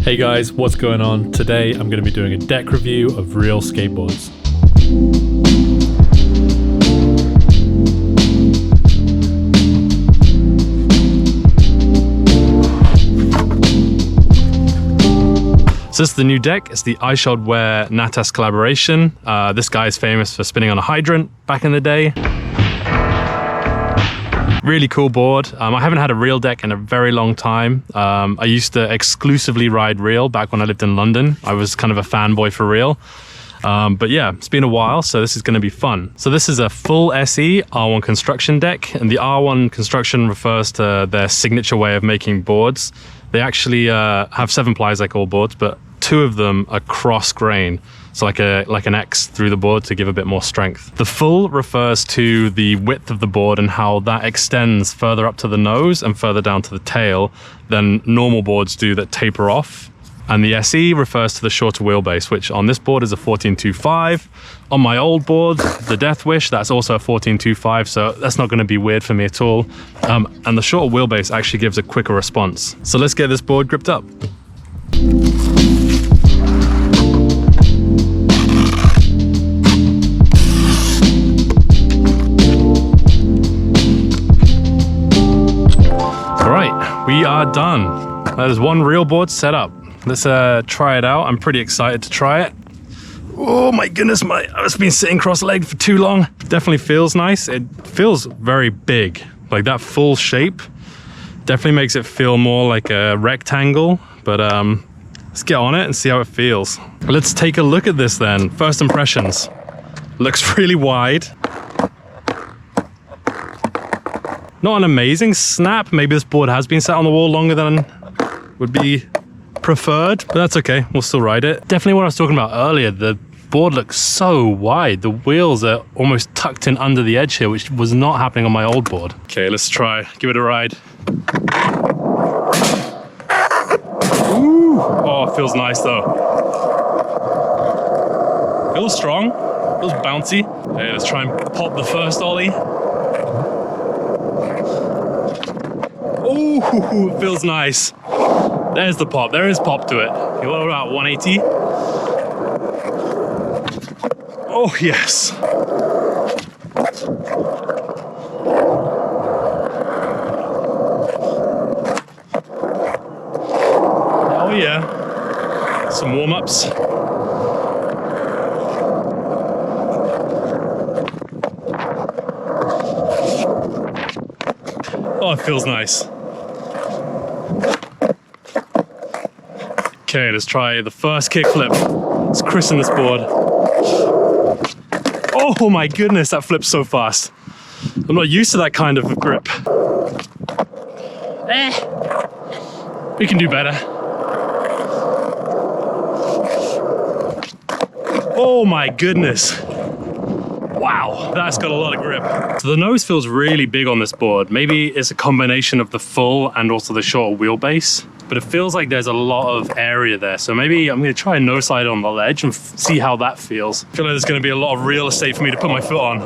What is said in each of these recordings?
Hey guys, what's going on? Today I'm going to be doing a deck review of real skateboards. So this is the new deck. It's the iShieldwear Natas collaboration. This guy is famous for spinning on a hydrant back in the day. Really cool board. I haven't had a reel deck in a very long time. I used to exclusively ride reel back when I lived in London. I was kind of a fanboy for reel. But yeah, it's been a while, so this is going to be fun. So this is a full SE R1 construction deck, and the R1 construction refers to their signature way of making boards. They actually have 7 plies like all boards, but 2 of them are cross grain. So like an X through the board to give a bit more strength. The full refers to the width of the board and how that extends further up to the nose and further down to the tail than normal boards do that taper off. And the SE refers to the shorter wheelbase, which on this board is a 14.25. On my old board, the Death Wish, that's also a 14.25, so that's not going to be weird for me at all. And the shorter wheelbase actually gives a quicker response. So let's get this board gripped up. We are done. There's one reel board set up. Let's try it out. I'm pretty excited to try it. Oh my goodness, I've been sitting cross-legged for too long. Definitely feels nice. It feels very big. Like that full shape definitely makes it feel more like a rectangle. But let's get on it and see how it feels. Let's take a look at this then. First impressions. Looks really wide. Not an amazing snap. Maybe this board has been sat on the wall longer than would be preferred, but that's okay. We'll still ride it. Definitely what I was talking about earlier. The board looks so wide. The wheels are almost tucked in under the edge here, which was not happening on my old board. Okay, let's try. Give it a ride. Ooh. Oh, it feels nice though. Feels strong. Feels bouncy. Okay, let's try and pop the first ollie. Ooh, it feels nice. There's the pop. There is pop to it. Okay, what about 180? Oh, yes. Oh, yeah. Some warm-ups. Oh, it feels nice. Okay, let's try the first kickflip. Let's christen this board. Oh my goodness, that flips so fast. I'm not used to that kind of grip. We can do better. Oh my goodness. Wow, that's got a lot of grip. So the nose feels really big on this board. Maybe it's a combination of the full and also the short wheelbase, but it feels like there's a lot of area there. So maybe I'm gonna try and nose slide on the ledge and see how that feels. I feel like there's gonna be a lot of real estate for me to put my foot on.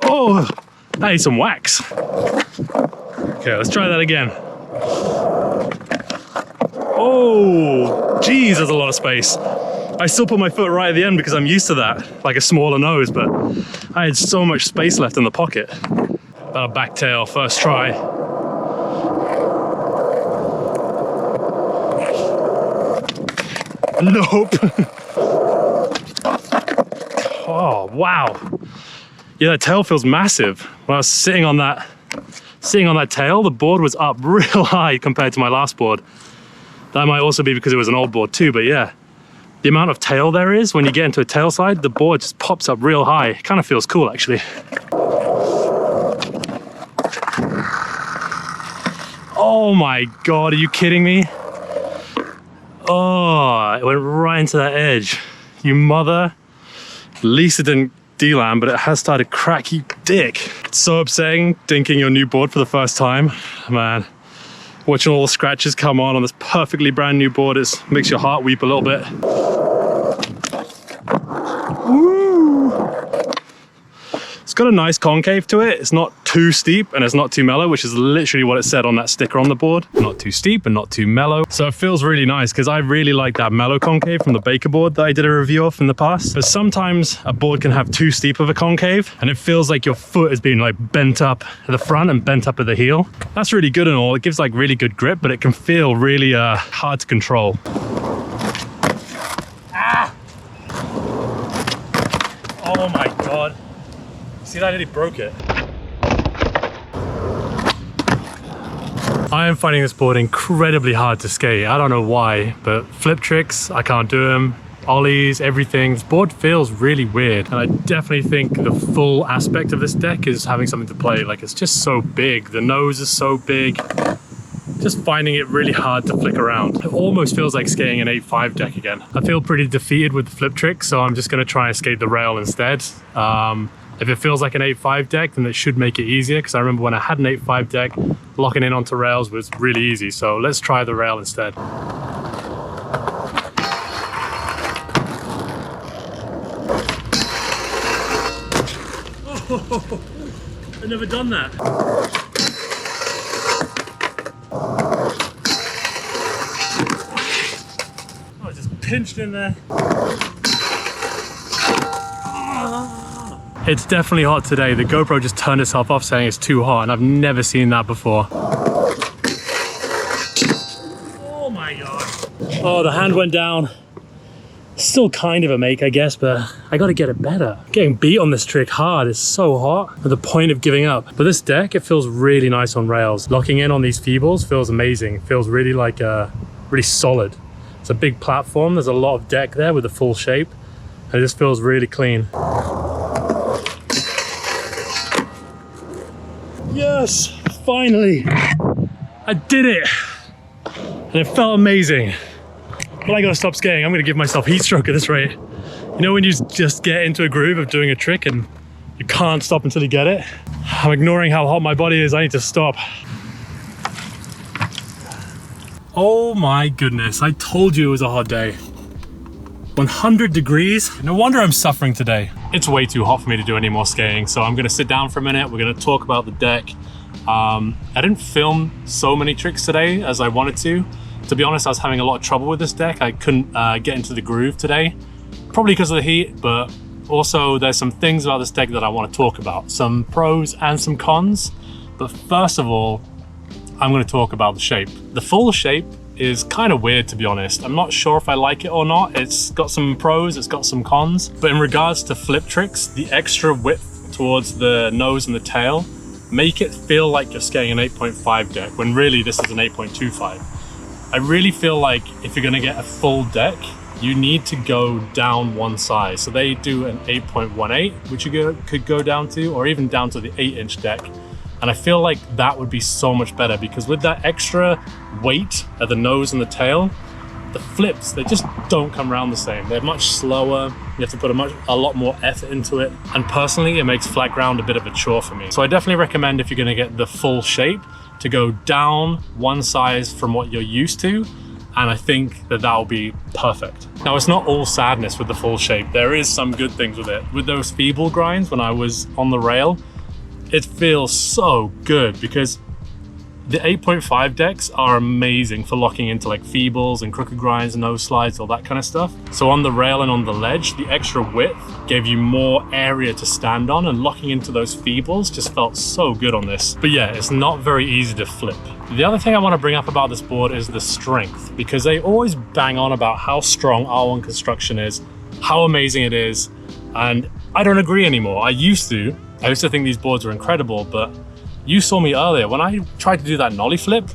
Oh, that needs some wax. Okay, let's try that again. Oh, geez, there's a lot of space. I still put my foot right at the end because I'm used to that, like a smaller nose, but I had so much space left in the pocket. That'll back tail, first try. Nope. Oh, wow. Yeah, that tail feels massive. When I was sitting on that tail, the board was up real high compared to my last board. That might also be because it was an old board too, but yeah. The amount of tail there is when you get into a tail slide, the board just pops up real high. It kind of feels cool actually. Oh my God, are you kidding me? Oh, it went right into that edge. You mother. At least it didn't D-land, but it has started crack, you dick. It's so upsetting dinking your new board for the first time. Man, watching all the scratches come on this perfectly brand new board, it makes your heart weep a little bit. Woo! It's got a nice concave to it. It's not too steep and it's not too mellow, which is literally what it said on that sticker on the board. Not too steep and not too mellow. So it feels really nice because I really like that mellow concave from the Baker board that I did a review of in the past. But sometimes a board can have too steep of a concave and it feels like your foot is being like bent up at the front and bent up at the heel. That's really good and all. It gives like really good grip, but it can feel really hard to control. Ah! Oh my God. See that? It broke it. I am finding this board incredibly hard to skate. I don't know why, but flip tricks, I can't do them. Ollies, everything. This board feels really weird. And I definitely think the full aspect of this deck is having something to play. Like, it's just so big. The nose is so big. Just finding it really hard to flick around. It almost feels like skating an 8.5 deck again. I feel pretty defeated with the flip trick, so I'm just gonna try and skate the rail instead. If it feels like an 8.5 deck, then it should make it easier, because I remember when I had an 8.5 deck, locking in onto rails was really easy. So let's try the rail instead. Oh, I've never done that. Oh, it just pinched in there. It's definitely hot today. The GoPro just turned itself off saying it's too hot, and I've never seen that before. Oh my God. Oh, the hand went down. Still kind of a make, I guess, but I gotta get it better. Getting beat on this trick hard is so hot at the point of giving up. But this deck, it feels really nice on rails. Locking in on these feebles feels amazing. It feels really like really solid. It's a big platform. There's a lot of deck there with the full shape, and it just feels really clean. Yes, finally, I did it. And it felt amazing. But I gotta stop skating. I'm gonna give myself heat stroke at this rate. You know when you just get into a groove of doing a trick and you can't stop until you get it? I'm ignoring how hot my body is. I need to stop. Oh my goodness, I told you it was a hot day. 100 degrees. No wonder I'm suffering today. It's way too hot for me to do any more skating, so I'm gonna sit down for a minute. We're gonna talk about the deck. I didn't film so many tricks today as I wanted to. To be honest, I was having a lot of trouble with this deck. I couldn't get into the groove today, probably because of the heat, but also there's some things about this deck that I want to talk about, some pros and some cons. But first of all, I'm going to talk about the shape. The full shape is kind of weird, to be honest. I'm not sure if I like it or not. It's got some pros, it's got some cons. But in regards to flip tricks, the extra width towards the nose and the tail make it feel like you're skating an 8.5 deck, when really this is an 8.25. I really feel like if you're gonna get a full deck, you need to go down one size. So they do an 8.18, which you could go down to, or even down to the 8-inch deck. And I feel like that would be so much better, because with that extra weight at the nose and the tail, the flips, they just don't come around the same. They're much slower. You have to put a lot more effort into it. And personally, it makes Flatground a bit of a chore for me. So I definitely recommend, if you're gonna get the full shape, to go down one size from what you're used to. And I think that will be perfect. Now, it's not all sadness with the full shape. There is some good things with it. With those feeble grinds, when I was on the rail, it feels so good, because the 8.5 decks are amazing for locking into like feebles and crooked grinds, nose slides, all that kind of stuff. So on the rail and on the ledge, the extra width gave you more area to stand on, and locking into those feebles just felt so good on this. But yeah, it's not very easy to flip. The other thing I want to bring up about this board is the strength, because they always bang on about how strong R1 construction is, how amazing it is, and I don't agree anymore. I used to think these boards were incredible, but you saw me earlier when I tried to do that nollie flip.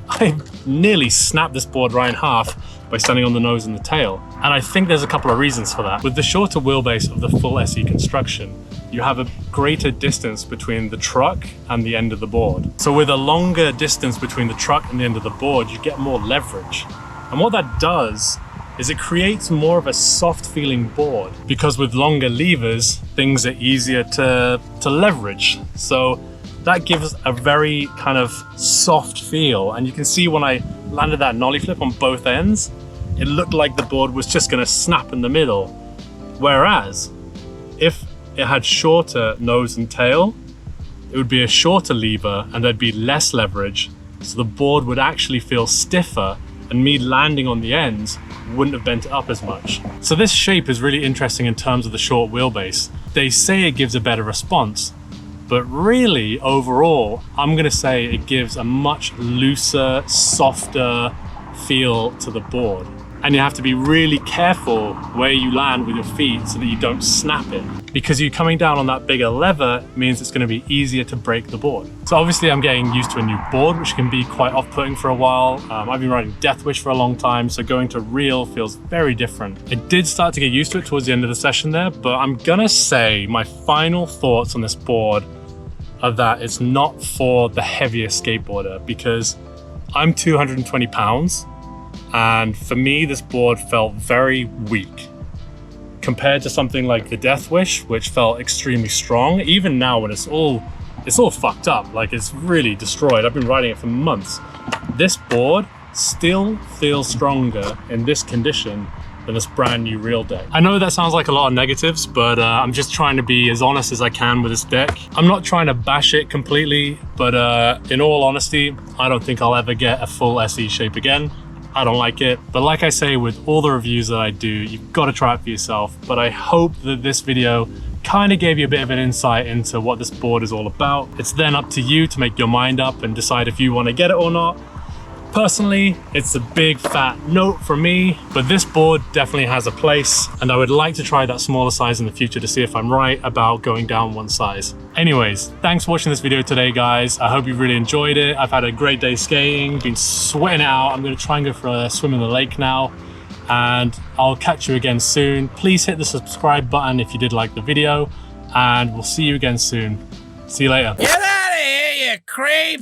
I nearly snapped this board right in half by standing on the nose and the tail. And I think there's a couple of reasons for that. With the shorter wheelbase of the full SE construction, you have a greater distance between the truck and the end of the board. So with a longer distance between the truck and the end of the board, you get more leverage. And what that does is it creates more of a soft feeling board, because with longer levers, things are easier to leverage. So that gives a very kind of soft feel. And you can see when I landed that nollie flip on both ends, it looked like the board was just gonna snap in the middle. Whereas if it had shorter nose and tail, it would be a shorter lever and there'd be less leverage. So the board would actually feel stiffer and me landing on the ends wouldn't have bent it up as much. So this shape is really interesting in terms of the short wheelbase. They say it gives a better response, but really overall, I'm gonna say it gives a much looser, softer feel to the board. And you have to be really careful where you land with your feet so that you don't snap it. Because you coming down on that bigger lever means it's gonna be easier to break the board. So obviously I'm getting used to a new board, which can be quite off-putting for a while. I've been riding Death Wish for a long time, so going to reel feels very different. I did start to get used to it towards the end of the session there, but I'm gonna say my final thoughts on this board are that it's not for the heavier skateboarder, because I'm 220 pounds. And for me, this board felt very weak compared to something like the Death Wish, which felt extremely strong. Even now when it's all fucked up, like it's really destroyed. I've been riding it for months. This board still feels stronger in this condition than this brand new reel deck. I know that sounds like a lot of negatives, but I'm just trying to be as honest as I can with this deck. I'm not trying to bash it completely, but in all honesty, I don't think I'll ever get a full SE shape again. I don't like it. But like I say, with all the reviews that I do, you've got to try it for yourself. But I hope that this video kind of gave you a bit of an insight into what this board is all about. It's then up to you to make your mind up and decide if you want to get it or not. Personally, it's a big fat note from me, but this board definitely has a place, and I would like to try that smaller size in the future to see if I'm right about going down one size. Anyways, thanks for watching this video today, guys. I hope you really enjoyed it. I've had a great day skating, been sweating it out. I'm gonna try and go for a swim in the lake now, and I'll catch you again soon. Please hit the subscribe button if you did like the video, and we'll see you again soon. See you later. Get out of here, you creep!